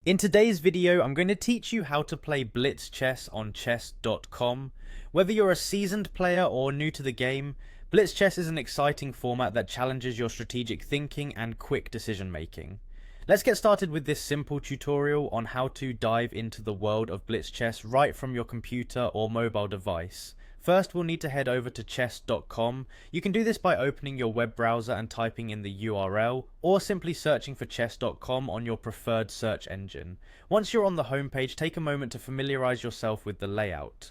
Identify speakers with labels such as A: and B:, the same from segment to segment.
A: In today's video, I'm going to teach you how to play Blitz chess on chess.com. Whether you're a seasoned player or new to the game, Blitz chess is an exciting format that challenges your strategic thinking and quick decision making. Let's get started with this simple tutorial on how to dive into the world of Blitz chess right from your computer or mobile device. First, we'll need to head over to chess.com. You can do this by opening your web browser and typing in the URL, or simply searching for chess.com on your preferred search engine. Once you're on the homepage, take a moment to familiarize yourself with the layout.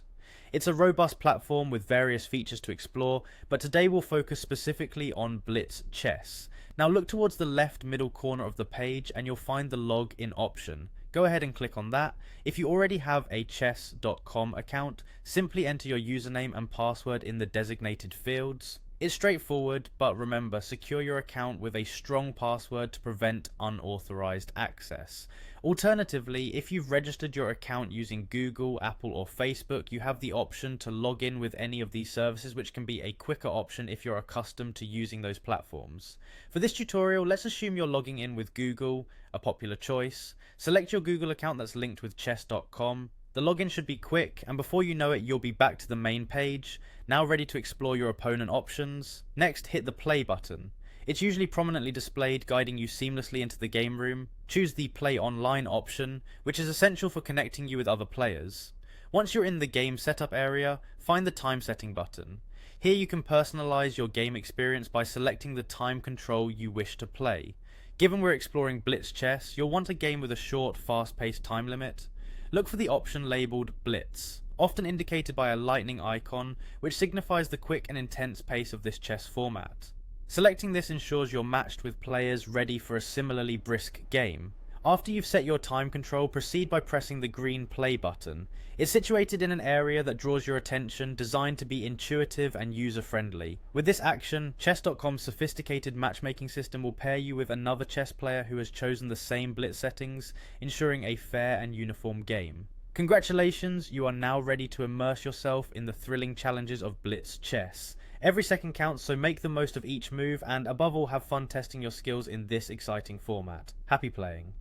A: It's a robust platform with various features to explore, but today we'll focus specifically on Blitz chess. Now look towards the left middle corner of the page and you'll find the login option. Go ahead and click on that. If you already have a chess.com account, simply enter your username and password in the designated fields. It's straightforward, but remember, secure your account with a strong password to prevent unauthorized access. Alternatively, if you've registered your account using Google, Apple or Facebook, you have the option to log in with any of these services, which can be a quicker option if you're accustomed to using those platforms. For this tutorial, let's assume you're logging in with Google, a popular choice. Select your Google account that's linked with chess.com. The login should be quick, and before you know it, you'll be back to the main page, now ready to explore your opponent options. Next, hit the play button. It's usually prominently displayed, guiding you seamlessly into the game room. Choose the play online option, which is essential for connecting you with other players. Once you're in the game setup area, find the time setting button. Here you can personalize your game experience by selecting the time control you wish to play. Given we're exploring Blitz chess, you'll want a game with a short, fast-paced time limit. Look for the option labelled Blitz, often indicated by a lightning icon, which signifies the quick and intense pace of this chess format. Selecting this ensures you're matched with players ready for a similarly brisk game. After you've set your time control, proceed by pressing the green play button. It's situated in an area that draws your attention, designed to be intuitive and user-friendly. With this action, chess.com's sophisticated matchmaking system will pair you with another chess player who has chosen the same Blitz settings, ensuring a fair and uniform game. Congratulations, you are now ready to immerse yourself in the thrilling challenges of Blitz chess. Every second counts, so make the most of each move and above all have fun testing your skills in this exciting format. Happy playing.